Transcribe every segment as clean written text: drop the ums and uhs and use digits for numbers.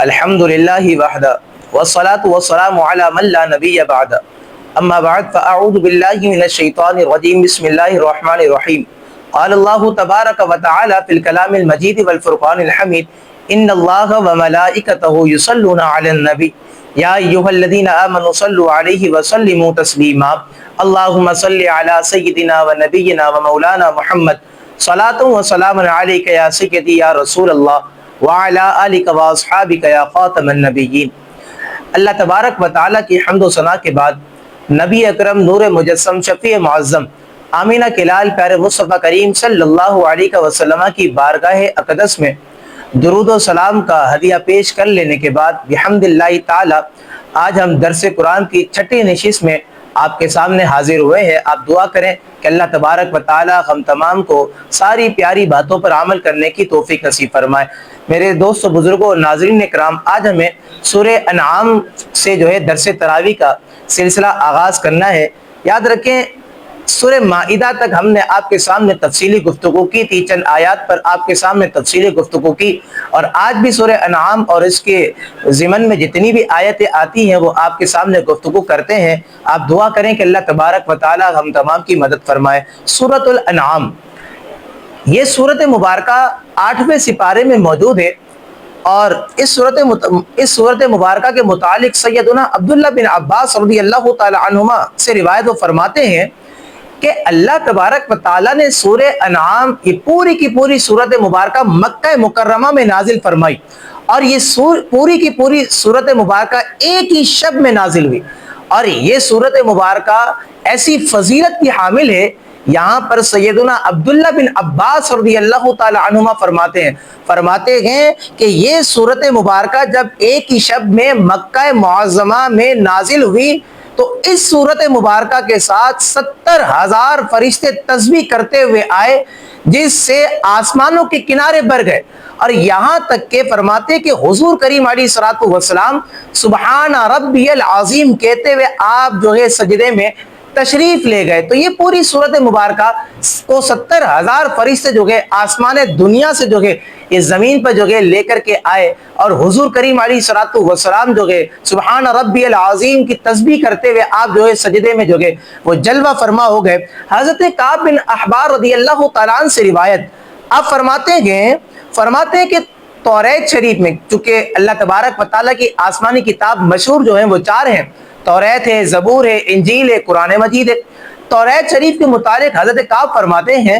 الحمد لله وحده والصلاة والسلام على من لا نبي بعد اما بعد فاعوذ بالله من الشيطان الرجيم بسم الله الرحمن الرحيم قال الله تبارك وتعالى في الكلام المجيد والفرقان الحميد ان الله وملائكته يصلون على النبي يا ايها الذين امنوا صلوا عليه وسلموا تسليما اللهم صل على سيدنا ونبينا ومولانا محمد صلاة وسلام عليك يا سيدي يا رسول اللہ وعلى آلك واصحابك یا خاتم النبیین۔ اللہ تبارک و تعالیٰ کی حمد و ثنا کے بعد نبی اکرم نور مجسم شفیع معظم آمینہ کے لال پیارے مصطفیٰ کریم صلی اللہ علیہ وسلم کی بارگاہ اقدس میں درود و سلام کا ہدیہ پیش کر لینے کے بعد بحمد اللہ تعالی آج ہم درس قرآن کی چھٹی نشست میں آپ کے سامنے حاضر ہوئے ہیں۔ آپ دعا کریں کہ اللہ تبارک و تعالی ہم تمام کو ساری پیاری باتوں پر عمل کرنے کی توفیق نصیب فرمائے۔ میرے دوست و بزرگوں اور ناظرین اکرام، آج ہمیں سورہ انعام سے درس تراویح کا سلسلہ آغاز کرنا ہے۔ یاد رکھیں سورہ مائدہ تک ہم نے آپ کے سامنے تفصیلی گفتگو کی تھی، چند آیات پر آپ کے سامنے تفصیلی گفتگو کی، اور آج بھی سورہ انعام اور اس کے ضمن میں جتنی بھی آیتیں آتی ہیں وہ آپ کے سامنے گفتگو کرتے ہیں۔ آپ دعا کریں کہ اللہ تبارک و تعالی ہم تمام کی مدد فرمائے۔ سورۃ الانعام، یہ سورت مبارکہ 8ویں سپارے میں موجود ہے، اور اس سورت مبارکہ کے متعلق سیدنا عبداللہ بن عباس رضی اللہ تعالی عنہما سے روایت وہ فرماتے ہیں کہ اللہ تبارک و تعالیٰ نے سورہ انعام یہ پوری کی پوری سورت مبارکہ مکہ مکرمہ میں نازل فرمائی، اور یہ پوری کی پوری سورت مبارکہ ایک ہی شب میں نازل ہوئی، اور یہ سورت مبارکہ ایسی فضیلت کی حامل ہے۔ یہاں پر سیدنا عبداللہ بن عباس رضی اللہ تعالی عنہما فرماتے ہیں کہ یہ سورت مبارکہ جب ایک ہی شب میں مکہ معظمہ میں نازل ہوئی تو اس سورت مبارکہ کے ساتھ 70,000 فرشتے تسبیح کرتے ہوئے آئے، جس سے آسمانوں کے کنارے بھر گئے، اور یہاں تک کہ فرماتے کہ حضور کریم علیہ الصلوۃ والسلام سبحان ربی العظیم کہتے ہوئے آپ سجدے میں تشریف لے گئے۔ تو یہ پوری سورت مبارکہ کو 70,000 فرشتے آسمان دنیا سے اس زمین پر لے کر کے آئے، اور حضور کریم علیہ الصلوۃ والسلام سبحان ربی العظیم کی تسبیح کرتے ہوئے آپ سجدے میں وہ جلوہ فرما ہو گئے۔ حضرت کعب بن احبار رضی اللہ تعالیٰ عنہ سے روایت، آپ فرماتے ہیں کہ توریت شریف میں، چونکہ اللہ تبارک و تعالیٰ کی آسمانی کتاب مشہور وہ 4 ہیں، توریت ہے، زبور ہے، انجیل ہے، قرآن مجید ہے۔ توریت شریف کے متعلق حضرت کعب فرماتے ہیں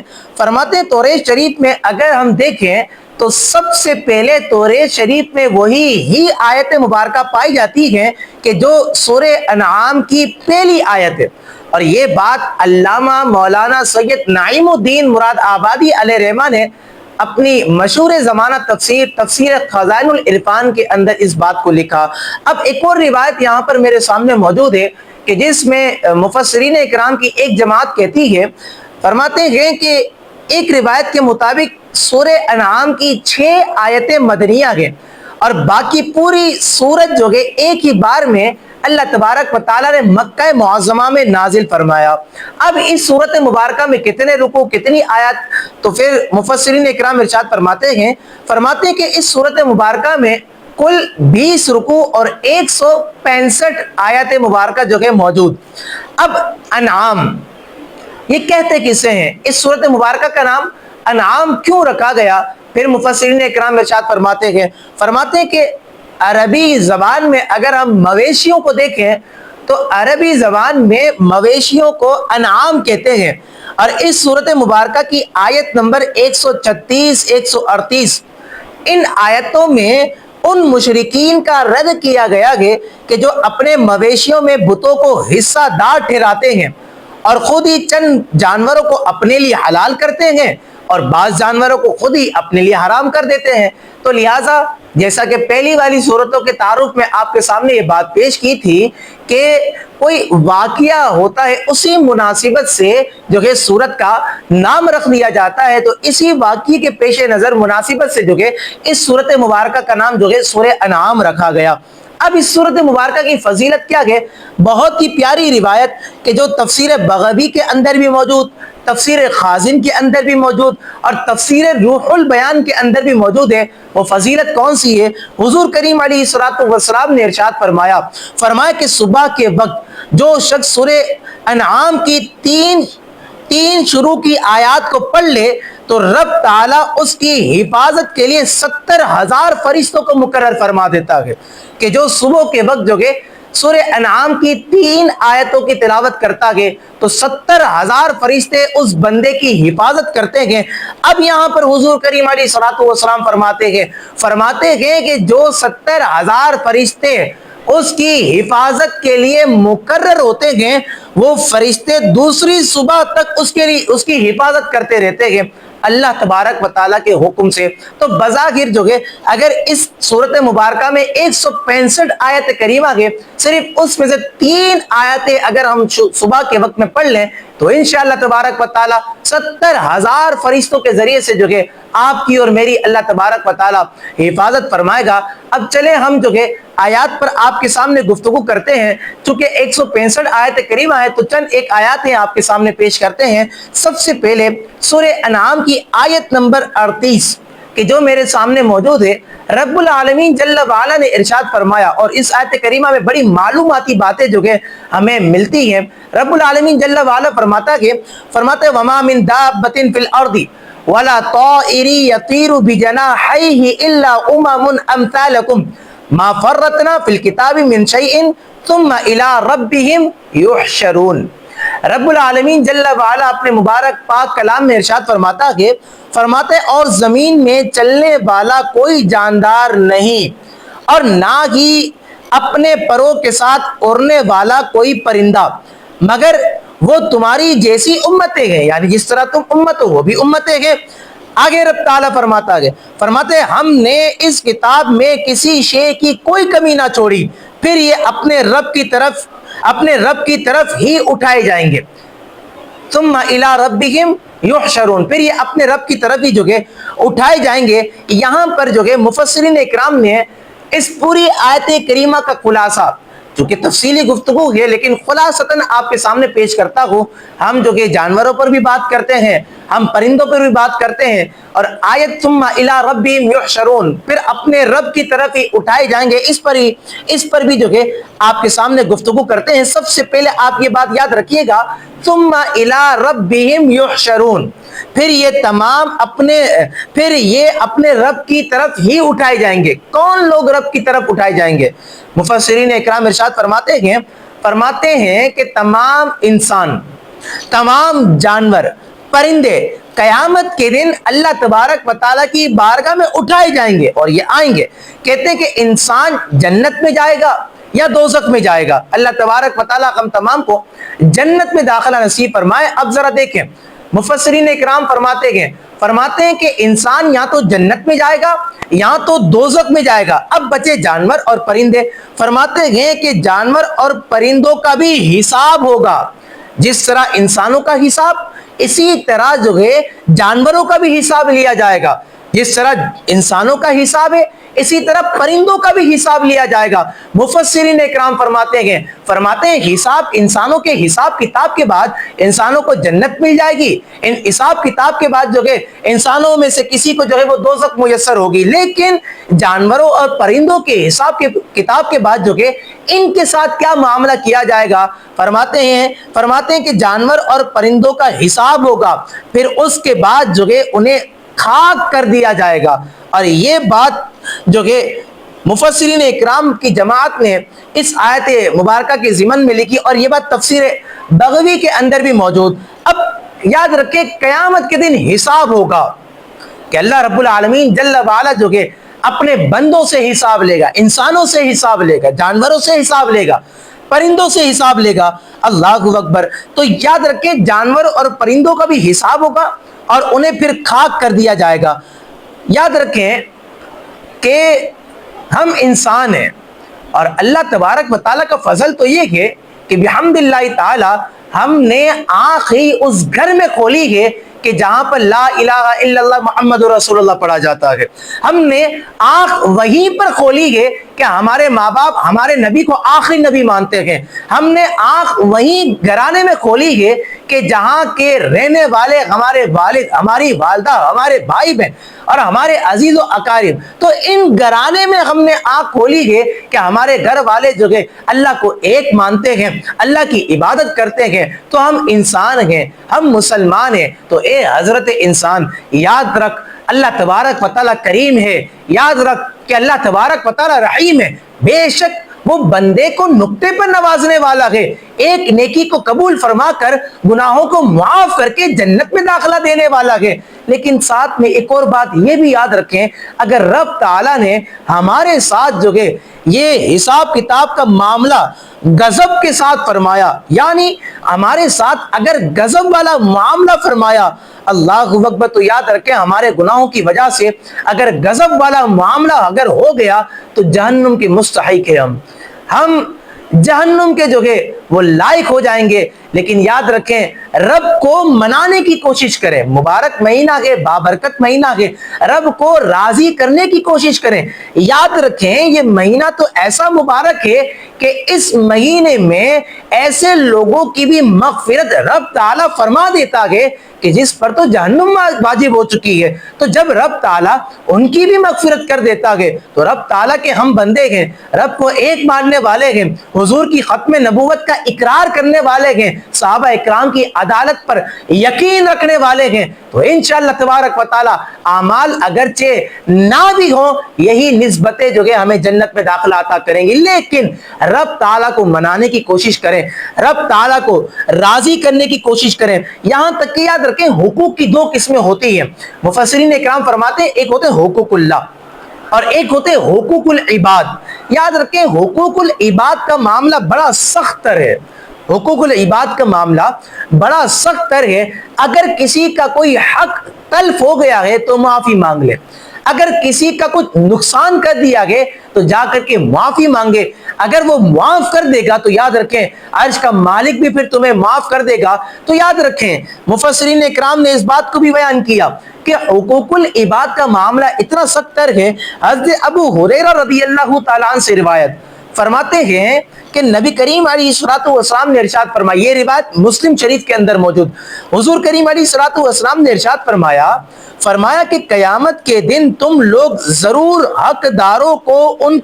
توریت شریف میں اگر ہم دیکھیں تو سب سے پہلے توریت شریف میں وہی ہی آیت مبارکہ پائی جاتی ہے کہ جو سورہ انعام کی پہلی آیت ہے، اور یہ بات علامہ مولانا سید نعیم الدین مراد آبادی علیہ رحمہ نے اپنی مشہور زمانہ تفسیر خزائن العرفان کے اندر اس بات کو لکھا۔ اب ایک اور روایت یہاں پر میرے سامنے موجود ہے کہ جس میں مفسرین اکرام کی ایک جماعت کہتی ہے، فرماتے ہیں کہ ایک روایت کے مطابق سورہ انعام کی 6 آیتیں مدنیہ ہیں، اور باقی پوری سورت ایک ہی بار میں اللہ تبارک و تعالیٰ نے مکہ معظمہ میں نازل فرمایا۔ اب اس سورت مبارکہ میں کتنے رکوع، کتنی آیات، تو پھر مفسرین اکرام ارشاد فرماتے ہیں کہ اس سورت مبارکہ میں کل 20 رکوع اور 165 آیات مبارکہ موجود۔ اب انعام یہ کہتے کسے ہیں؟ اس سورت مبارکہ کا نام انعام کیوں رکھا گیا؟ پھر مفسرین اکرام ارشاد فرماتے ہیں کہ عربی زبان میں اگر ہم مویشیوں کو دیکھیں تو عربی زبان میں مویشیوں کو انعام کہتے ہیں، اور اس سورت مبارکہ کی آیت نمبر 136 138 ان آیتوں میں ان مشرکین کا رد کیا گیا ہے کہ جو اپنے مویشیوں میں بتوں کو حصہ دار ٹھہراتے ہیں، اور خود ہی چند جانوروں کو اپنے لیے حلال کرتے ہیں اور بعض جانوروں کو خود ہی اپنے لیے حرام کر دیتے ہیں۔ تو لہٰذا جیسا کہ پہلی والی صورتوں کے تعارف میں آپ کے سامنے یہ بات پیش کی تھی کہ کوئی واقعہ ہوتا ہے اسی مناسبت سے سورت کا نام رکھ دیا جاتا ہے، تو اسی واقعے کے پیش نظر مناسبت سے اس سورت مبارکہ کا نام سورہ انعام رکھا گیا۔ اب اس صورت مبارکہ کی فضیلت کیا ہے؟ بہت ہی پیاری روایت کہ جو تفسیر بغوی کے اندر بھی موجود، تفسیر خازن کے اندر بھی موجود اور تفسیر روح البیان کے اندر بھی موجود ہے۔ وہ فضیلت کون سی ہے؟ حضور کریم علیہ الصلوۃ والسلام نے ارشاد فرمایا کہ صبح کے وقت جو شخص سورہ انعام کی تین شروع کی آیات کو پڑھ لے تو رب تعالیٰ اس کی حفاظت کے لیے 70,000 فرشتوں کو مقرر فرما دیتا ہے کہ جو صبح کے وقت جو کہ سورہ انعام کی 3 آیتوں کی تلاوت کرتا ہے تو 70,000 فرشتے اس بندے کی حفاظت کرتے ہیں۔ اب یہاں پر حضور کریم علیہ الصلوۃ والسلام فرماتے ہیں کہ جو 70,000 فرشتے اس کی حفاظت کے لیے مقرر ہوتے ہیں وہ فرشتے دوسری صبح تک اس کی حفاظت کرتے رہتے ہیں اللہ تبارک و تعالیٰ کے حکم سے۔ تو بظاہر جو ہے اگر اس صورت مبارکہ میں 165 آیت کریمہ ہے، صرف اس میں سے 3 آیتیں اگر ہم صبح کے وقت میں پڑھ لیں تو انشاءاللہ تبارک و تعالیٰ 70,000 فرشتوں کے ذریعے سے جو ہے آپ کی اور میری اللہ تبارک و تعالیٰ حفاظت فرمائے گا۔ اب چلیں ہم جو ہے آیات پر آپ کے سامنے گفتگو کرتے ہیں، چونکہ 165 آیت کریمہ ہے تو چند ایک آیات ہیں آپ کے سامنے پیش کرتے ہیں۔ سب سے پہلے سورہ انعام کی آیت نمبر 38 کہ جو میرے سامنے موجود ہے، رب العالمین جل وعلا نے ارشاد فرمایا، اور اس آیت کریمہ میں بڑی معلوماتی باتیں جو کہ ہمیں ملتی ہیں۔ رب العالمین جل وعلا فرماتا ہے وما من دابۃ فی الارض ولا طائر یطیر بجناحیہ الا امم امثالکم ما فرطنا فی الکتاب من شیء ثم الی ربہم یحشرون۔ رب العالمین جل وعلا اپنے مبارک پاک کلام میں ارشاد فرماتے اور زمین میں چلنے والا کوئی جاندار نہیں اور نہ ہی اپنے پروں کے ساتھ اڑنے والا کوئی پرندہ مگر وہ تمہاری جیسی امتیں ہیں، یعنی جس طرح تم امت ہو وہ بھی امتیں ہیں۔ آگے رب تعالیٰ فرماتے ہم نے اس کتاب میں کسی شے کی کوئی کمی نہ چھوڑی، پھر یہ اپنے رب کی طرف ہی اٹھائے جائیں گے۔ ثم الی ربہم یحشرون، پھر یہ اپنے رب کی طرف ہی جو کہ اٹھائے جائیں گے۔ یہاں پر جو کہ مفسرین اکرام نے اس پوری آیت کریمہ کا خلاصہ، جو کہ تفصیلی گفتگو ہے لیکن خلاصتاً آپ کے سامنے پیش کرتا ہوں۔ ہم جو کہ جانوروں پر بھی بات کرتے ہیں، ہم پرندوں پر بھی بات کرتے ہیں، اور آیت ثم الی ربہم یحشرون پھر اپنے رب کی طرف ہی اٹھائے جائیں گے، اس پر بھی جو کہ آپ کے سامنے گفتگو کرتے ہیں۔ سب سے پہلے آپ یہ بات یاد رکھیے گا ثم الی ربہم یحشرون، پھر یہ اپنے رب کی طرف ہی اٹھائے جائیں گے۔ کون لوگ رب کی طرف اٹھائے جائیں گے؟ مفسرین اکرام ارشاد فرماتے ہیں کہ تمام انسان، تمام جانور، پرندے قیامت کے دن اللہ تبارک و تعالیٰ کی بارگاہ میں اٹھائے جائیں گے اور یہ آئیں گے۔ کہتے ہیں کہ انسان جنت میں جائے گا یا دوزخ میں جائے گا۔ اللہ تبارک و تعالیٰ ہم تمام کو جنت میں داخلہ نصیب فرمائے۔ اب ذرا دیکھیں، مفسرین اکرام فرماتے ہیں کہ انسان یا تو جنت میں جائے گا یا تو دوزخ میں جائے گا۔ اب بچے جانور اور پرندے، فرماتے ہیں کہ جانور اور پرندوں کا بھی حساب ہوگا۔ جس طرح انسانوں کا حساب، اسی طرح جو ہے جانوروں کا بھی حساب لیا جائے گا۔ جس طرح انسانوں کا حساب ہے اسی طرح پرندوں کا بھی حساب لیا جائے گا۔ مفسرین اکرام فرماتے ہیں حساب، انسانوں کے حساب کتاب کے بعد انسانوں کو جنت مل جائے گی، ان حساب کتاب کے بعد جو ہے انسانوں میں سے کسی کو جو ہے وہ دوزخ میسر ہوگی، لیکن جانوروں اور پرندوں کے حساب کتاب کے بعد جو ہے ان کے ساتھ کیا معاملہ کیا جائے گا؟ فرماتے ہیں کہ جانور اور پرندوں کا حساب ہوگا، پھر اس کے بعد جو ہے انہیں خاک کر دیا جائے گا۔ اور یہ بات جو کہ مفسرین اکرام کی جماعت نے اس آیت مبارکہ کے ضمن میں لکھی، اور یہ بات تفسیر بغوی کے اندر بھی موجود۔ اب یاد رکھیں قیامت کے دن حساب ہوگا کہ اللہ رب العالمین جل وعلا جو کہ اپنے بندوں سے حساب لے گا، انسانوں سے حساب لے گا، جانوروں سے حساب لے گا، پرندوں سے حساب لے گا۔ اللہ اکبر۔ تو یاد رکھیں جانور اور پرندوں کا بھی حساب ہوگا اور انہیں پھر خاک کر دیا جائے گا۔ یاد رکھیں کہ ہم انسان ہیں اور اللہ تبارک و تعالیٰ کا فضل تو یہ ہے کہ بحمد اللہ تعالیٰ ہم نے آنکھ ہی اس گھر میں کھولی ہے کہ جہاں پر لا الہ الا اللہ محمد رسول اللہ پڑھا جاتا ہے۔ ہم نے آنکھ وہیں پر کھولی ہے کہ ہمارے ماں باپ ہمارے نبی کو آخری نبی مانتے ہیں۔ ہم نے آنکھ وہیں گھرانے میں کھولی ہے کہ جہاں کے رہنے والے ہمارے والد، ہماری والدہ، ہمارے بھائی بہن اور ہمارے عزیز و اقارب، تو ان گھرانے میں ہم نے آنکھ کھولی ہے کہ ہمارے گھر والے جو ہے اللہ کو ایک مانتے ہیں، اللہ کی عبادت کرتے ہیں، تو ہم انسان ہیں، ہم مسلمان ہیں۔ تو اے حضرت انسان، یاد رکھ اللہ تبارک و تعالیٰ کریم ہے، یاد رکھ کہ اللہ تبارک و تعالیٰ رحیم ہے، بے شک وہ بندے کو نقطے پر نوازنے والا ہے، ایک نیکی کو قبول فرما کر گناہوں کو معاف کر کے جنت میں داخلہ دینے والا ہے۔ لیکن ساتھ میں ایک اور بات یہ بھی یاد رکھیں، اگر رب تعالیٰ نے ہمارے ساتھ جو ہے یہ حساب کتاب کا معاملہ غضب کے ساتھ فرمایا، یعنی ہمارے ساتھ اگر غضب والا معاملہ فرمایا، اللہ اکبر، تو یاد رکھیں ہمارے گناہوں کی وجہ سے اگر غضب والا معاملہ اگر ہو گیا تو جہنم کے مستحق ہے، ہم جہنم کے جو ہے وہ لائق ہو جائیں گے۔ لیکن یاد رکھیں رب کو منانے کی کوشش کریں، مبارک مہینہ ہے، بابرکت مہینہ ہے، رب کو راضی کرنے کی کوشش کریں۔ یاد رکھیں یہ مہینہ تو ایسا مبارک ہے کہ اس مہینے میں ایسے لوگوں کی بھی مغفرت رب تعالیٰ فرما دیتا ہے کہ جس پر تو جہنم واجب ہو چکی ہے، تو جب رب تعالیٰ ان کی بھی مغفرت کر دیتا ہے تو رب تعالیٰ کے ہم بندے ہیں، رب کو ایک ماننے والے ہیں، حضور کی ختم نبوت کا اقرار کرنے والے ہیں، صحابہ اکرام کی عدالت پر یقین رکھنے والے ہیں، تو انشاءاللہ تبارک و تعالیٰ اعمال اگرچہ نہ بھی ہوں یہی نسبتیں جو ہے ہمیں جنت میں داخلہ عطا کریں گی۔ لیکن رب تعالیٰ کو منانے کی کوشش کریں، رب تعالیٰ کو راضی کرنے کی کوشش کریں۔ یہاں تک کہ یاد رکھیں حقوق کی دو قسمیں ہوتی ہیں، مفسرین اکرام فرماتے ہیں ایک ہوتے حقوق اللہ اور ایک ہوتے حقوق العباد۔ یاد رکھیں حقوق العباد کا معاملہ بڑا سخت تر ہے، حقوق العباد کا معاملہ بڑا سخت تر ہے۔ اگر کسی کا کوئی حق تلف ہو گیا ہے تو معافی مانگ لے، اگر کسی کا کچھ نقصان کر دیا گیا تو جا کر کے معافی مانگے، اگر وہ معاف کر دے گا تو یاد رکھیں عرش کا مالک بھی پھر تمہیں معاف کر دے گا۔ تو یاد رکھیں مفسرین اکرام نے اس بات کو بھی بیان کیا کہ حقوق العباد کا معاملہ اتنا سخت تر ہے۔ حضرت ابو ہریرہ رضی اللہ تعالیٰ عنہ سے روایت فرماتے ہیں کہ نبی کریم علیہ الصلوۃ والسلام نے ارشاد فرمایا، یہ روایت مسلم شریف کے اندر موجود، حضور کریم علیہ الصلوۃ والسلام نے ارشاد فرمایا کہ قیامت کے دن تم لوگ ضرور حقداروں کو ان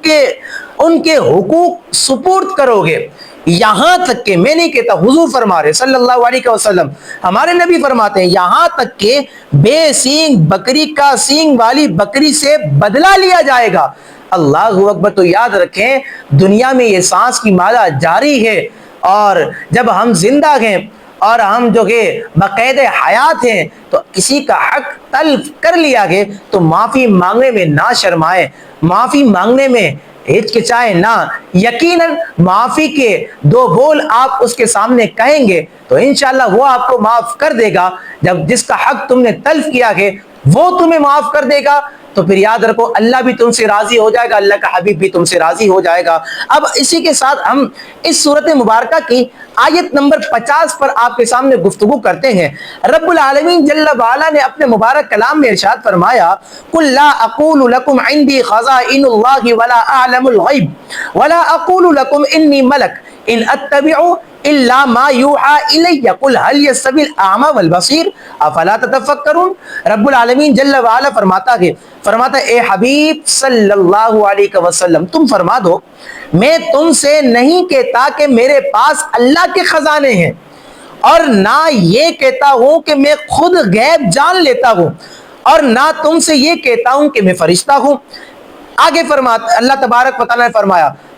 کے حقوق سپرد کرو گے، یہاں تک کہ میں نہیں کہتا، حضور فرما رہے صلی اللہ علیہ وسلم، ہمارے نبی فرماتے ہیں یہاں تک کہ بے سینگ بکری کا سینگ والی بکری سے بدلہ لیا جائے گا۔ اللہ اکبر، تو یاد رکھیں دنیا میں یہ سانس کی مادہ جاری ہے، اور جب ہم زندہ ہیں اور ہم جو کہ بقید حیات ہیں تو کسی کا حق تلف کر لیا گیا تو معافی مانگنے میں نہ شرمائیں، معافی مانگنے میں ہچکچائیں نہ، یقیناً معافی کے دو بول آپ اس کے سامنے کہیں گے تو انشاءاللہ وہ آپ کو معاف کر دے گا۔ جب جس کا حق تم نے تلف کیا ہے وہ تمہیں معاف کر دے گا تو پھر یاد رکھو اللہ بھی تم سے راضی ہو جائے گا، اللہ کا حبیب بھی تم سے راضی ہو جائے گا۔ اب اسی کے ساتھ ہم اس صورت مبارکہ کی آیت نمبر 50 پر آپ کے سامنے گفتگو کرتے ہیں۔ رب العالمین جل وعلا نے اپنے مبارک کلام میں ارشاد فرمایا، قُلْ لَا أَقُولُ لَكُمْ عِنْدِي خَزَائِنُ اللَّهِ وَلَا أَعْلَمُ الْغَيْبَ وَلَا أَقُولُ لَكُمْ إِنِّي مَلَكٌ إِنْ أَتَّبِعُ إِلَّا مَا يُوحَى إِلَيَّ قُلْ هَلْ يَسْتَوِي الْأَعْمَى وَالْبَصِيرُ أَفَلَا تَتَفَكَّرُونَ۔ رب العالمین جل وعلا فرماتا ہے اے حبیب صلی اللہ علیہ وسلم تم فرما دو میں تم سے نہیں کہتا کہ میرے پاس اللہ کے خزانے ہیں، اور نہ یہ کہتا ہوں کہ میں خود غیب جان لیتا ہوں، اور نہ تم سے یہ کہتا ہوں کہ میں فرشتہ ہوں۔ آگے اللہ تبارک و تعالیٰ نے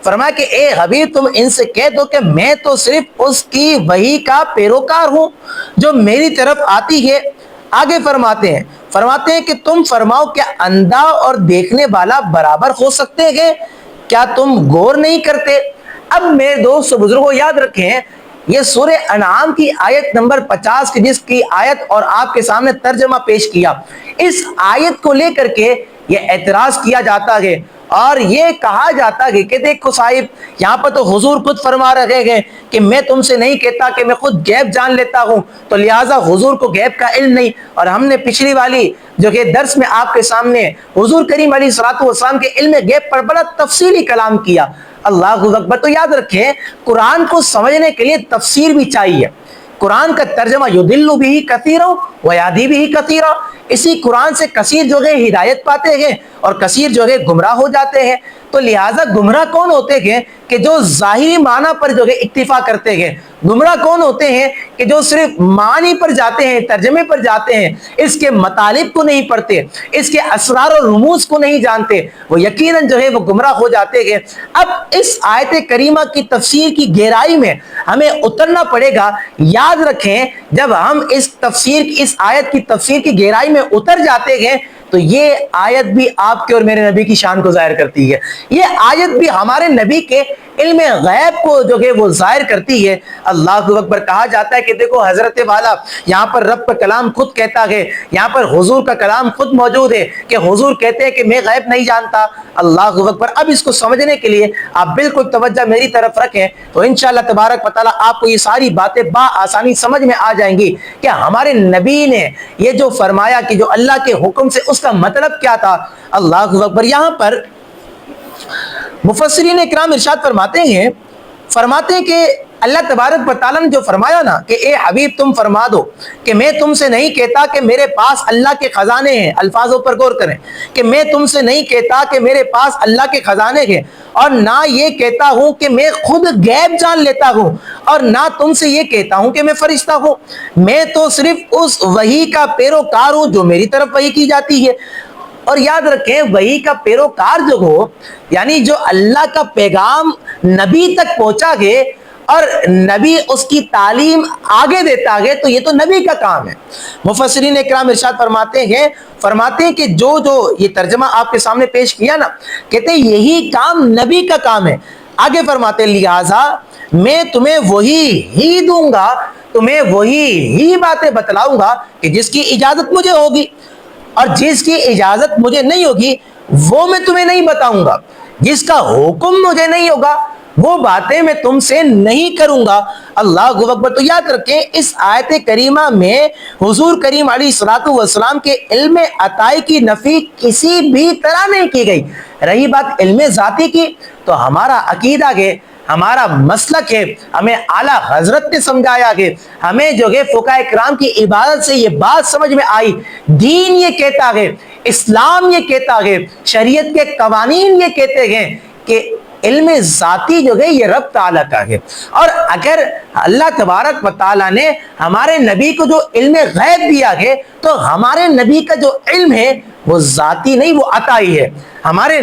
فرمایا کہ اے حبیب تم ان سے کہہ دو کہ میں تو صرف اس کی وحی کا پیروکار ہوں جو میری طرف آتی ہے۔ آگے فرماتے ہیں کہ تم فرماؤ کیا اندھا اور دیکھنے والا برابر ہو سکتے ہیں؟ کیا تم غور نہیں کرتے؟ اب میرے دوست بزرگوں یاد رکھیں یہ سورہ انعام کی آیت نمبر 50 کی جس کی آیت اور آپ کے سامنے ترجمہ پیش کیا، اس آیت کو لے کر کے یہ اعتراض کیا جاتا ہے اور یہ کہا جاتا ہے کہ دیکھو صاحب یہاں پر تو حضور خود فرما رہے ہیں کہ میں تم سے نہیں کہتا کہ میں خود غیب جان لیتا ہوں، تو لہٰذا حضور کو غیب کا علم نہیں۔ اور ہم نے پچھلی والی جو کہ درس میں آپ کے سامنے حضور کریم علیہ الصلوۃ والسلام کے علم غیب پر بڑا تفصیلی کلام کیا۔ اللہ اکبر۔ تو یاد رکھیں قرآن کو سمجھنے کے لیے تفسیر بھی چاہیے۔ قرآن کا ترجمہ یضل بہ کثیرا ویہدی بہ کثیرا، اسی قرآن سے کثیر جو ہے ہدایت پاتے ہیں اور کثیر جو ہے گمراہ ہو جاتے ہیں۔ تو لہٰذا گمراہ کون ہوتے ہیں کہ جو ظاہری معنی پر جو ہے اکتفا کرتے ہیں، گمراہ کون ہوتے ہیں کہ جو صرف معنی پر جاتے ہیں، ترجمے پر جاتے ہیں، اس کے مطالب کو نہیں پڑھتے، اس کے اسرار و رموز کو نہیں جانتے، وہ یقیناً جو ہے وہ گمراہ ہو جاتے ہیں۔ اب اس آیت کریمہ کی تفسیر کی گہرائی میں ہمیں اترنا پڑے گا۔ یاد رکھیں جب ہم اس آیت کی تفسیر کی گہرائی میں اتر جاتے ہیں تو یہ آیت بھی آپ کے اور میرے نبی کی شان کو ظاہر کرتی ہے، یہ آیت بھی ہمارے نبی کے علم غیب کو جو کہ وہ ظاہر کرتی ہے۔ اللہ اکبر۔ کہا جاتا ہے کہ دیکھو حضرت والا یہاں پر رب کا کلام خود کہتا ہے، یہاں پر حضور کا کلام خود موجود ہے کہ حضور کہتے ہیں کہ میں غیب نہیں جانتا۔ اللہ اکبر۔ اب اس کو سمجھنے کے لیے آپ بالکل توجہ میری طرف رکھیں تو انشاءاللہ تبارک و تعالی آپ کو یہ ساری باتیں بآسانی سمجھ میں آ جائیں گی کہ ہمارے نبی نے یہ جو فرمایا کہ جو اللہ کے حکم سے اس کا مطلب کیا تھا۔ اللہ اکبر۔ یہاں پر مفسرین اکرام ارشاد فرماتے ہیں کہ اللہ تبارک و تعالیٰ نے جو فرمایا نا کہ اے حبیب تم فرما دو کہ میں تم سے نہیں کہتا کہ میرے پاس اللہ کے خزانے ہیں، الفاظوں پر غور کریں کہ میں تم سے نہیں کہتا کہ میرے پاس اللہ کے خزانے ہیں، اور نہ یہ کہتا ہوں کہ میں خود غیب جان لیتا ہوں، اور نہ تم سے یہ کہتا ہوں کہ میں فرشتہ ہوں، میں تو صرف اس وحی کا پیروکار ہوں جو میری طرف وحی کی جاتی ہے۔ اور یاد رکھیں وحی کا پیروکار جو ہو یعنی جو اللہ کا پیغام نبی تک پہنچا گے اور نبی اس کی تعلیم آگے دیتا ہے تو یہ تو نبی کا کام ہے۔ مفسرین اکرام ارشاد فرماتے ہیں کہ جو یہ ترجمہ آپ کے سامنے پیش کیا نا، کہتے ہیں یہی کام نبی کا کام ہے۔ آگے فرماتے ہیں لہٰذا میں تمہیں وہی ہی دوں گا، تمہیں وہی ہی باتیں بتلاؤں گا کہ جس کی اجازت مجھے ہوگی، اور جس کی اجازت مجھے نہیں ہوگی وہ میں تمہیں نہیں بتاؤں گا، جس کا حکم مجھے نہیں ہوگا وہ باتیں میں تم سے نہیں کروں گا۔ اللہ اکبر۔ تو یاد رکھیں اس آیت کریمہ میں حضور کریم علیہ الصلوۃ والسلام کے علم عطائی کی نفی کسی بھی طرح نہیں کی گئی۔ رہی بات علم ذاتی کی تو ہمارا عقیدہ ہے، ہمارا مسلک ہے، ہمیں اعلیٰ حضرت نے سمجھایا کہ ہمیں جو ہے فقہاء کرام کی عبادت سے یہ بات سمجھ میں آئی، دین یہ کہتا ہے، اسلام یہ کہتا ہے، شریعت کے قوانین یہ کہتے ہیں کہ علم ذاتی جو ہے یہ رب تعالیٰ کا ہے۔ اور اگر اللہ تبارک و تعالیٰ نے ہمارے نبی کو جو علم غیب دیا ہے تو ہمارے نبی کا جو علم ہے وہ ذاتی نہیں، وہ عطائی ہے۔ ہمارے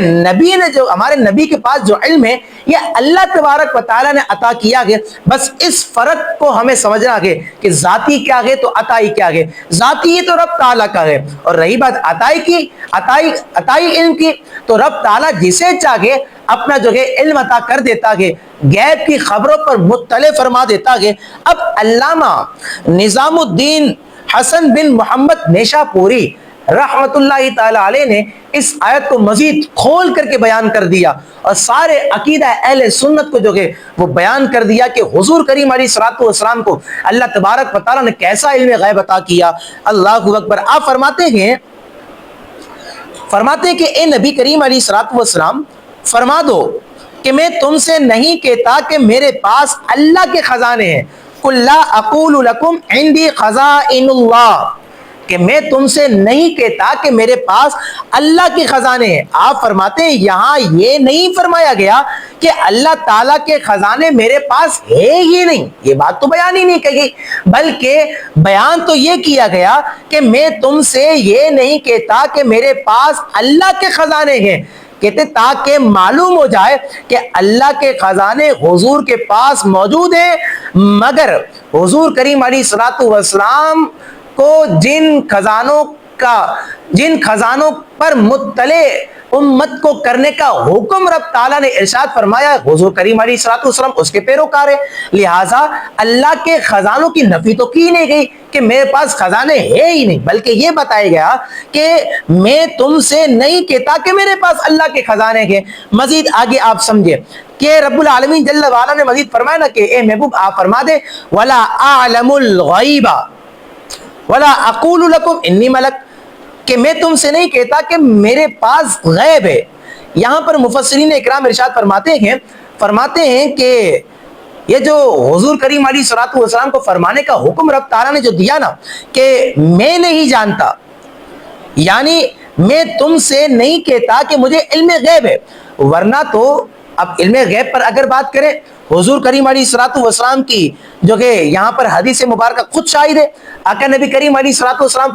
نبی کے پاس جو علم ہے یہ اللہ تبارک و تعالیٰ نے عطا کیا ہے۔ بس اس فرق کو ہمیں سمجھنا ہے کہ ذاتی کیا ہے تو عطائی کیا ہے۔ ذاتی یہ تو رب تعالیٰ کا ہے، اور رہی بات عطائی علم کی تو رب تعالیٰ جسے چاہے اپنا جو ہے علم عطا کر دیتا ہے، غیب کی خبروں پر مطلع فرما دیتا ہے۔ اب علامہ نظام الدین حسن بن محمد نیشا پوری رحمت اللہ تعالی علیہ نے اس آیت کو مزید کھول کر کے بیان کر دیا اور سارے عقیدہ اہل سنت کو جو ہے وہ بیان کر دیا کہ حضور کریم علیہ الصلوۃ والسلام کو اللہ تبارک و تعالی نے کیسا علم غیب عطا کیا۔ اللہ اکبر۔ آپ فرماتے ہیں کہ اے نبی کریم علیہ الصلوۃ والسلام فرما دو کہ میں تم سے نہیں کہتا کہ میرے پاس اللہ کے خزانے ہیں، قل لا اقول لکم عندی خزائن اللہ، کہ میں تم سے نہیں کہتا کہ میرے پاس اللہ کے خزانے ہیں۔ آپ فرماتے ہیں یہاں یہ نہیں فرمایا گیا کہ اللہ تعالیٰ کے خزانے میرے پاس ہے ہی نہیں، یہ بات تو بیان ہی نہیں کہی، بلکہ بیان تو یہ کیا گیا کہ میں تم سے یہ نہیں کہتا کہ میرے پاس اللہ کے خزانے ہیں، کہتے تاکہ معلوم ہو جائے کہ اللہ کے خزانے حضور کے پاس موجود ہیں، مگر حضور کریم علیہ الصلوۃ والسلام کو جن خزانوں پر مطلع امت کو کرنے کا حکم رب تعالیٰ نے ارشاد فرمایا، حضور کریم علیہ الصلوۃ والسلام اس کے پیروکار ہیں، لہٰذا اللہ کے خزانوں کی نفی تو کی نہیں گئی کہ میرے پاس خزانے ہے ہی نہیں، بلکہ یہ بتایا گیا کہ میں تم سے نہیں کہتا کہ میرے پاس اللہ کے خزانے ہیں۔ مزید آگے آپ سمجھے کہ رب العالمین جل وعلا نے مزید فرمایا نا کہ اے محبوب آپ فرما دے وَلَا أَعْلَمُ الْغَيْبَ وَلَا أَقُولُ لَكُمْ إِنِّي مَلَكٌ، کہ میں تم سے نہیں کہتا کہ میرے پاس غیب ہے۔ یہاں پر مفسرین اکرام ارشاد فرماتے ہیں کہ یہ جو حضور کریم علیہ الصلوۃ والسلام کو فرمانے کا حکم رب تعالیٰ نے جو دیا نا کہ میں نہیں جانتا، یعنی میں تم سے نہیں کہتا کہ مجھے علم غیب ہے، ورنہ تو اب علم غیب پر اگر بات کریں، حضور کریم علیہ الصلوۃ والسلام کی جو کہ یہاں پر حدیث مبارکہ خود شاہد ہے، آقا نبی کریم علیہ الصلوۃ والسلام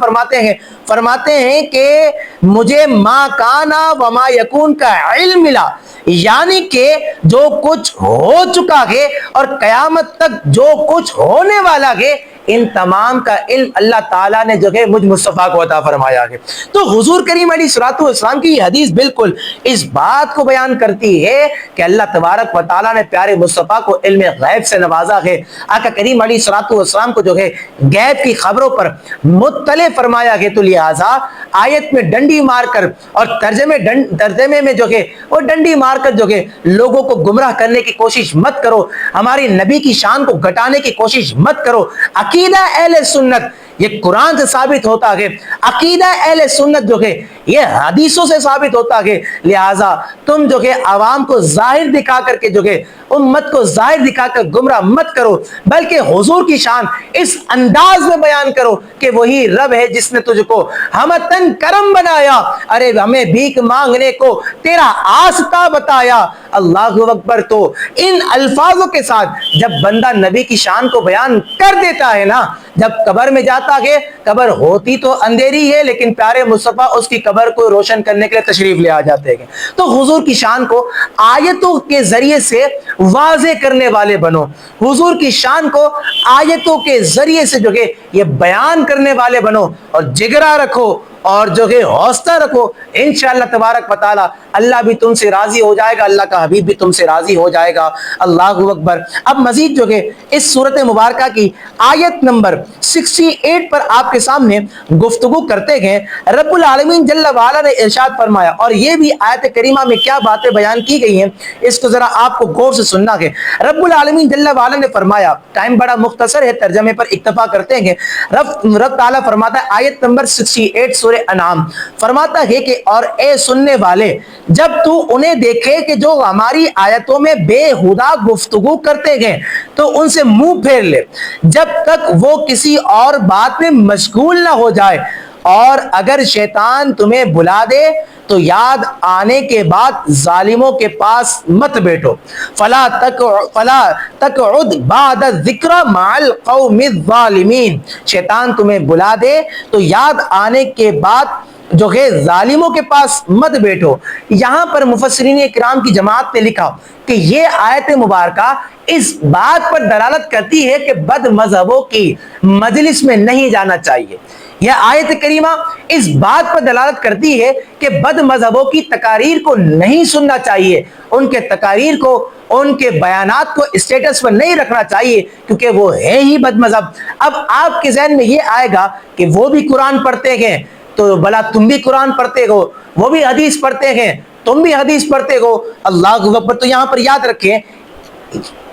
فرماتے ہیں کہ مجھے ما کانا وما یکون کا علم ملا، یعنی کہ جو کچھ ہو چکا ہے اور قیامت تک جو کچھ ہونے والا ہے، ان تمام کا علم اللہ تعالیٰ نے جو ہے مجھ مصطفیٰ کو عطا فرمایا ہے۔ تو حضور کریم علیہ الصلوۃ والسلام کی یہ حدیث بالکل اس بات کو بیان کرتی ہے کہ اللہ تبارک و تعالیٰ نے پیارے مصطفیٰ کو علم غیب سے نوازا ہے۔ آقا کریم علیہ الصلوۃ والسلام کو جو ہے غیب کی خبروں پر مطلع فرمایا ہے، تو لہٰذا آیت میں ڈنڈی مار کر اور ترجمے میں جو ہے وہ ڈنڈی مار کر جو ہے لوگوں کو گمراہ کرنے کی کوشش مت کرو، ہماری نبی کی شان کو گھٹانے کی کوشش مت کرو۔ عقیدہ اہل سنت یہ قرآن سے ثابت ہوتا ہے، عقیدہ اہل سنت جو ہے یہ حدیثوں سے ثابت ہوتا ہے، لہٰذا تم جو ہے عوام کو ظاہر دکھا کر کے جو ہے امت کو ظاہر دکھا کر گمراہ مت کرو، بلکہ حضور کی شان اس انداز میں بیان کرو کہ وہی رب ہے جس نے تجھ کو ہمتن کرم بنایا، ارے ہمیں بھیک مانگنے کو تیرا آستہ بتایا۔ اللہ اکبر۔ تو ان الفاظوں کے ساتھ جب بندہ نبی کی شان کو بیان کر دیتا ہے نا، جب قبر میں جاتا ہے، قبر ہوتی تو اندھیری ہے لیکن پیارے مصطفیٰ اس کی قبر کو روشن کرنے کے لیے تشریف لے آ جاتے ہیں۔ تو حضور کی شان کو آیتوں کے ذریعے سے واضح کرنے والے بنو، حضور کی شان کو آیتوں کے ذریعے سے جو ہے یہ بیان کرنے والے بنو، اور جگرا رکھو اور جو ہے حوصلہ رکھو، انشاءاللہ تبارک و تعالی اللہ بھی تم سے راضی ہو جائے گا، اللہ کا حبیب بھی تم سے راضی ہو جائے گا۔ اللہ اکبر۔ اب مزید جو ہے اس سورت مبارکہ کی آیت نمبر 68 پر آپ کے سامنے گفتگو کرتے ہیں۔ رب العالمین جل وعلا نے ارشاد فرمایا، اور یہ بھی آیت کریمہ میں کیا باتیں بیان کی گئی ہیں اس کو ذرا آپ کو غور سے سننا ہے۔ رب العالمین جل وعلا نے فرمایا، ٹائم بڑا مختصر ہے، ترجمے پر اکتفا کرتے ہیں۔ رب تعالیٰ فرماتا ہے آیت نمبر 68 سورہ انعام، فرماتا ہے کہ اور اے سننے والے، جب تو انہیں دیکھے کہ جو ہماری آیتوں میں بے ہدا گفتگو کرتے ہیں تو ان سے منہ پھیر لے جب تک وہ کسی اور بات میں مشغول نہ ہو جائے، اور اگر شیطان تمہیں بلا دے تو یاد آنے کے بعد ظالموں کے پاس مت بیٹھو، فلا تقعد بعد الذکر مع القوم الظالمین، شیطان تمہیں بلا دے تو یاد آنے کے بعد جو ہے ظالموں کے پاس مت بیٹھو۔ یہاں پر مفسرین اکرام کی جماعت نے لکھا کہ یہ آیت مبارکہ اس بات پر دلالت کرتی ہے کہ بد مذہبوں کی مجلس میں نہیں جانا چاہیے۔ یہ آیت کریمہ اس بات پر دلالت کرتی ہے کہ بد مذہبوں کی تقاریر کو نہیں سننا چاہیے، ان کے تقاریر کو، ان کے بیانات کو اسٹیٹس پر نہیں رکھنا چاہیے، کیونکہ وہ ہے ہی بد مذہب۔ اب آپ کے ذہن میں یہ آئے گا کہ وہ بھی قرآن پڑھتے ہیں تو بلا تم بھی قرآن پڑھتے ہو، وہ بھی حدیث پڑھتے ہیں تم بھی حدیث پڑھتے ہو، اللہ اکبر۔ تو یہاں پر یاد رکھیں،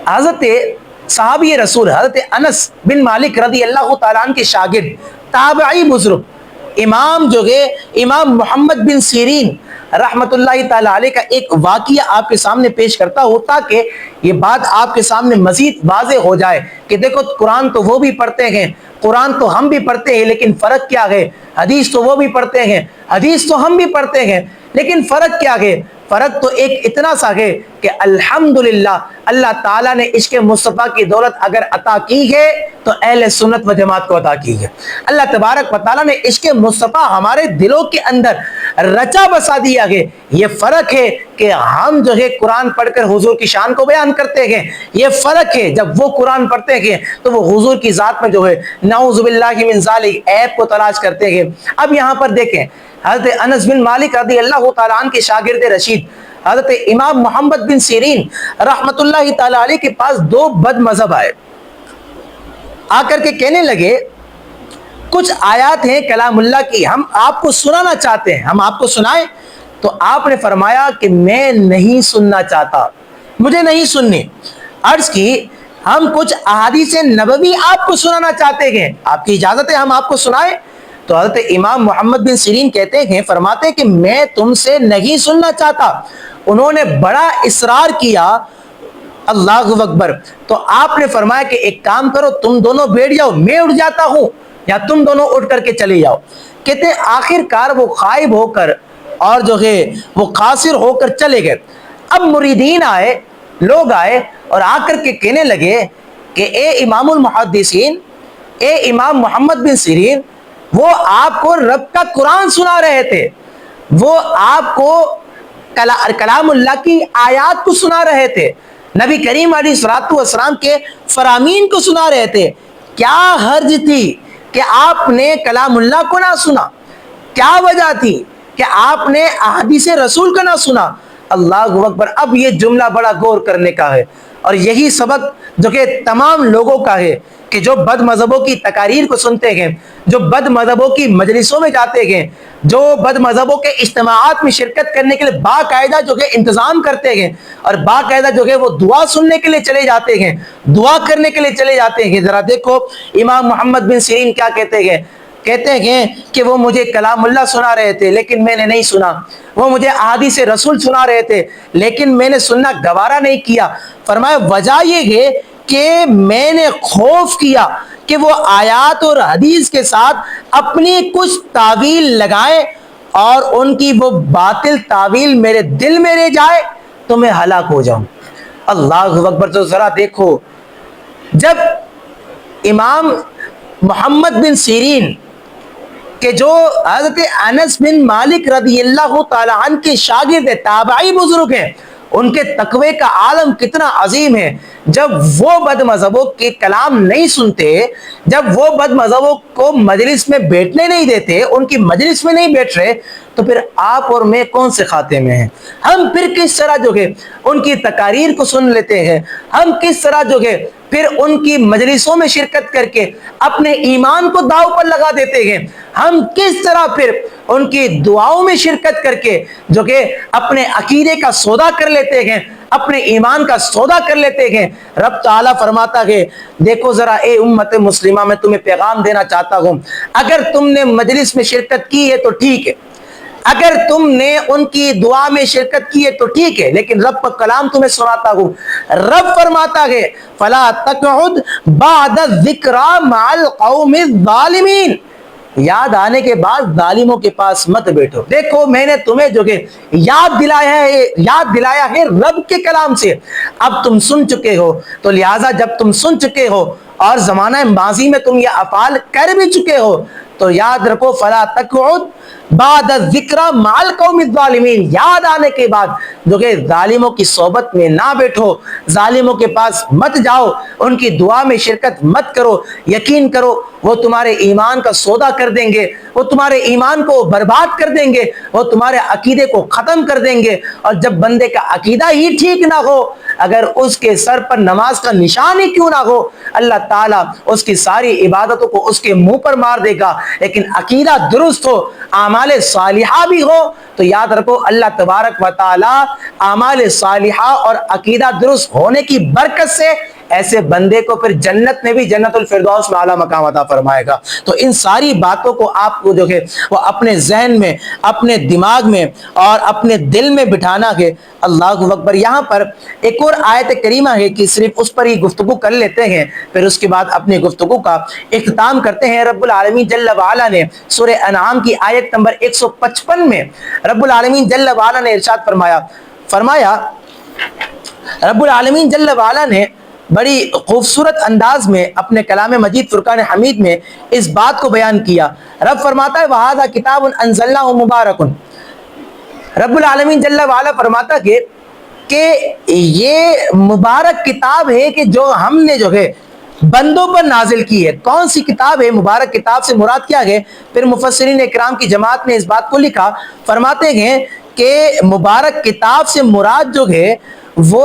حضرت صحابی رسول حضرت انس بن مالک رضی اللہ تعالیٰ عنہ کے شاگرد تابعی بزرگ امام جو ہے امام محمد بن سیرین رحمت اللہ تعالیٰ علیہ کا ایک واقعہ آپ کے سامنے پیش کرتا ہوں تاکہ یہ بات آپ کے سامنے مزید واضح ہو جائے کہ دیکھو قرآن تو وہ بھی پڑھتے ہیں، قرآن تو ہم بھی پڑھتے ہیں، لیکن فرق کیا ہے؟ حدیث تو وہ بھی پڑھتے ہیں، حدیث تو ہم بھی پڑھتے ہیں، لیکن فرق کیا ہے؟ فرق تو ایک اتنا سا ہے کہ الحمدللہ اللہ تعالیٰ نے عشق مصطفیٰ کی دولت اگر عطا کی ہے تو اہل سنت و جماعت کو عطا کی ہے۔ اللہ تبارک و تعالیٰ نے عشق مصطفیٰ ہمارے دلوں کے اندر رچا بسا دیا ہے۔ یہ فرق ہے کہ ہم جو ہے قرآن پڑھ کر حضور کی شان کو بیان کرتے ہیں، یہ فرق ہے جب وہ قرآن پڑھتے ہیں تو وہ حضور کی ذات میں جو ہے نعوذ باللہ من ذالک عیب کو تلاش کرتے ہیں۔ اب یہاں پر دیکھیں، حضرت انس بن مالک رضی اللہ تعالیٰ عنہ کے شاگرد رشید حضرت امام محمد بن سیرین رحمت اللہ تعالیٰ علیہ کے پاس دو بد مذہب آئے، آ کر کے کہنے لگے کچھ آیات ہیں کلام اللہ کی، ہم آپ کو سنانا چاہتے ہیں، ہم آپ کو سنائیں؟ تو آپ نے فرمایا کہ میں نہیں سننا چاہتا، مجھے نہیں سننی۔ عرض کی ہم کچھ احادیث نبوی آپ کو سنانا چاہتے ہیں، آپ کی اجازت ہے ہم آپ کو سنائیں؟ تو حضرت امام محمد بن سیرین کہتے ہیں، فرماتے ہیں کہ میں تم سے نہیں سننا چاہتا۔ انہوں نے بڑا اصرار کیا، اللہ اکبر، تو آپ نے فرمایا کہ ایک کام کرو، تم دونوں بیٹھ جاؤ، میں اٹھ جاتا ہوں، یا تم دونوں اٹھ کر کے چلے جاؤ۔ کہتے ہیں آخر کار وہ غائب ہو کر اور جو ہے وہ قاصر ہو کر چلے گئے۔ اب مریدین آئے، لوگ آئے اور آ کر کے کہنے لگے کہ اے امام المحدثین، اے امام محمد بن سیرین، وہ آپ کو رب کا قرآن سنا رہے تھے، وہ آپ کو کلام اللہ کی آیات کو سنا رہے تھے، نبی کریم علیہ الصلوۃ والسلام کے فرامین کو سنا رہے تھے، کیا حرج تھی کہ آپ نے کلام اللہ کو نہ سنا؟ کیا وجہ تھی کہ آپ نے احادیث رسول کو نہ سنا؟ اللہ اکبر۔ اب یہ جملہ بڑا غور کرنے کا ہے، اور یہی سبق جو کہ تمام لوگوں کا ہے کہ جو بد مذہبوں کی تقاریر کو سنتے ہیں، جو بد مذہبوں کی مجلسوں میں جاتے ہیں، جو بد مذہبوں کے اجتماعات میں شرکت کرنے کے لیے باقاعدہ جو کہ انتظام کرتے ہیں، اور باقاعدہ جو کہ وہ دعا سننے کے لیے چلے جاتے ہیں، دعا کرنے کے لیے چلے جاتے ہیں۔ ذرا دیکھو امام محمد بن سیرین کیا کہتے ہیں، کہتے ہیں کہ وہ مجھے کلام اللہ سنا رہے تھے لیکن میں نے نہیں سنا، وہ مجھے احادیث رسول سنا رہے تھے لیکن میں نے سننا گوارا نہیں کیا۔ فرمایا وجہ یہ ہے کہ میں نے خوف کیا کہ وہ آیات اور حدیث کے ساتھ اپنی کچھ تعویل لگائیں اور ان کی وہ باطل تعویل میرے دل میں رہ جائے تو میں ہلاک ہو جاؤں۔ اللہ اکبر۔ تو ذرا دیکھو، جب امام محمد بن سیرین کہ جو حضرت انس بن مالک رضی اللہ تعالیٰ عنہ کے شاگرد تابعی بزرگ ہیں، ان کے تقوی کا عالم کتنا عظیم ہے، جب وہ بد مذہبوں کے کلام نہیں سنتے، جب وہ بد مذہبوں کو مجلس میں بیٹھنے نہیں دیتے، ان کی مجلس میں نہیں بیٹھ رہے، تو پھر آپ اور میں کون سے خاتے میں ہیں؟ ہم پھر کس طرح جو ہے ان کی تقاریر کو سن لیتے ہیں؟ ہم کس طرح جو ہے پھر ان کی مجلسوں میں شرکت کر کے اپنے ایمان کو داؤ پر لگا دیتے ہیں؟ ہم کس طرح پھر ان کی دعاؤں میں شرکت کر کے جو کہ اپنے عقیدے کا سودا کر لیتے ہیں، اپنے ایمان کا سودا کر لیتے ہیں؟ رب تعالیٰ فرماتا ہے دیکھو ذرا اے امت مسلمہ، میں تمہیں پیغام دینا چاہتا ہوں، اگر تم نے مجلس میں شرکت کی ہے تو ٹھیک ہے، اگر تم نے ان کی دعا میں شرکت کی ہے تو ٹھیک ہے، لیکن رب کا کلام تمہیں سناتا ہوں۔ رب فرماتا ہے فَلَا تَقْعُدْ بَعْدَ الذِّكْرَى مَعَ الْقَوْمِ الظَّالِمِينَ، یاد آنے کے بعد ظالموں کے پاس مت بیٹھو۔ دیکھو میں نے تمہیں جو کہ یاد دلایا ہے رب کے کلام سے، اب تم سن چکے ہو، تو لہٰذا جب تم سن چکے ہو اور زمانہ ماضی میں تم یہ افعال کر بھی چکے ہو، تو یاد رکھو فَلَا تَقْعُدْ بعد الذکر مع القوم الظالمین، یاد آنے کے بعد جو کہ ظالموں کی صحبت میں نہ بیٹھو، ظالموں کے پاس مت جاؤ، ان کی دعا میں شرکت مت کرو۔ یقین کرو وہ تمہارے ایمان کا سودا کر دیں گے، وہ تمہارے ایمان کو برباد کر دیں گے، وہ تمہارے عقیدے کو ختم کر دیں گے۔ اور جب بندے کا عقیدہ ہی ٹھیک نہ ہو، اگر اس کے سر پر نماز کا نشان ہی کیوں نہ ہو، اللہ تعالیٰ اس کی ساری عبادتوں کو اس کے منہ پر مار دے گا۔ لیکن عقیدہ درست ہو، اعمال صالحہ بھی ہو، تو یاد رکھو اللہ تبارک و تعالیٰ اعمال صالحہ اور عقیدہ درست ہونے کی برکت سے ایسے بندے کو پھر جنت میں بھی جنت الفردوس میں اعلیٰ مقام عطا فرمائے گا۔ تو ان ساری باتوں کو آپ کو جو ہے وہ اپنے ذہن میں، اپنے دماغ میں اور اپنے دل میں بٹھانا ہے۔ اللہ اکبر۔ یہاں پر ایک اور آیت کریمہ ہے کہ صرف اس پر ہی گفتگو کر لیتے ہیں، پھر اس کے بعد اپنی گفتگو کا اختتام کرتے ہیں۔ رب العالمین جل وعلا نے سورہ انعام کی آیت نمبر 155 میں رب العالمین جل وعلا نے ارشاد فرمایا رب العالمین جل وعلا نے بڑی خوبصورت انداز میں اپنے کلام مجید فرقان حمید میں اس بات کو بیان کیا۔ رب فرماتا ہے وَهَذَا كِتَابٌ أَنزَلْنَاهُ مُبَارَكٌ، رب العالمین جل وعلا فرماتا کہ یہ مبارک کتاب ہے کہ جو ہم نے جو ہے بندوں پر نازل کی ہے۔ کون سی کتاب ہے؟ مبارک کتاب سے مراد کیا ہے؟ پھر مفسرین اکرام کی جماعت نے اس بات کو لکھا، فرماتے ہیں کہ مبارک کتاب سے مراد جو ہے وہ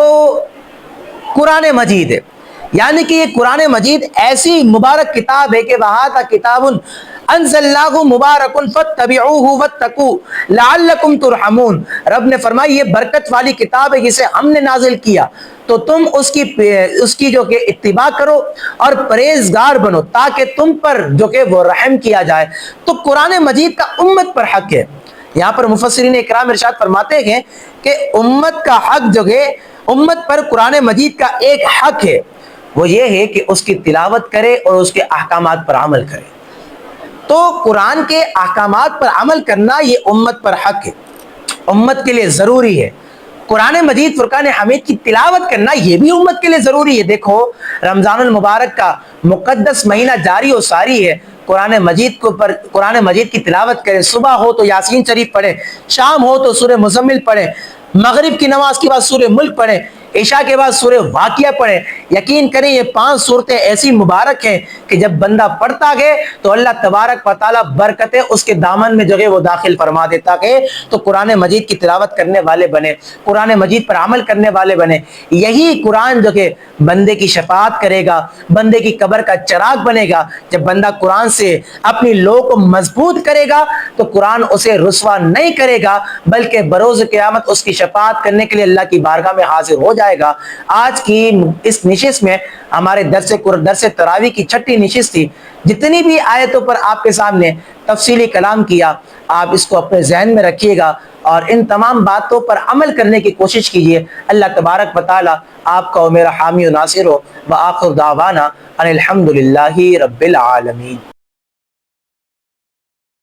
قرآن مجید ہے، یعنی کہ یہ قرآن مجید ایسی مبارک کتاب ہے کہ وَهَذَا کتاب انزلناہ مبارک فاتبعوہ واتقوا لعلکم ترحمون۔ رب نے فرمایا یہ برکت والی کتاب ہے جسے ہم نے نازل کیا، تو تم اس کی جو کہ اتباع کرو اور پرہیزگار بنو تاکہ تم پر جو کہ وہ رحم کیا جائے۔ تو قرآن مجید کا امت پر حق ہے۔ یہاں پر مفسرین اکرام ارشاد فرماتے ہیں کہ امت کا حق جو ہے، امت پر قرآن مجید کا ایک حق ہے، وہ یہ ہے کہ اس کی تلاوت کرے اور اس کے احکامات پر عمل کرے۔ تو قرآن کے احکامات پر عمل کرنا یہ امت پر حق ہے، امت کے لیے ضروری ہے۔ قرآن مجید فرقان حمید کی تلاوت کرنا یہ بھی امت کے لیے ضروری ہے۔ دیکھو رمضان المبارک کا مقدس مہینہ جاری و ساری ہے، قرآن مجید کی تلاوت کریں، صبح ہو تو یاسین شریف پڑھیں، شام ہو تو سورہ مزمل پڑھیں، مغرب کی نماز کے بعد سورہ ملک پڑھیں، عشاء کے بعد سورہ واقعہ پڑھیں۔ یقین کریں یہ 5 صورتیں ایسی مبارک ہیں کہ جب بندہ پڑھتا ہے تو اللہ تبارک و تعالی برکتیں اس کے دامن میں جو ہے وہ داخل فرما دیتا ہے۔ تو قرآن مجید کی تلاوت کرنے والے بنے، قرآن مجید پر عمل کرنے والے بنے۔ یہی قرآن جو کہ بندے کی شفاعت کرے گا، بندے کی قبر کا چراغ بنے گا۔ جب بندہ قرآن سے اپنی لو کو مضبوط کرے گا تو قرآن اسے رسوا نہیں کرے گا، بلکہ بروز قیامت اس کی شفاعت کرنے کے لیے اللہ کی بارگاہ میں حاضر ہو جائے گا۔ آج کی اس نشست میں ہمارے درس تراویح کی 6ٹھی نشست تھی۔ جتنی بھی آیتوں پر آپ کے سامنے تفصیلی کلام کیا، آپ اس کو اپنے ذہن میں رکھیے گا اور ان تمام باتوں پر عمل کرنے کی کوشش کیجیے۔ اللہ تبارک و تعالی آپ کا و میرا حامی و ناصر ہو۔ وآخر دعوانا ان الحمدللہ رب العالمین۔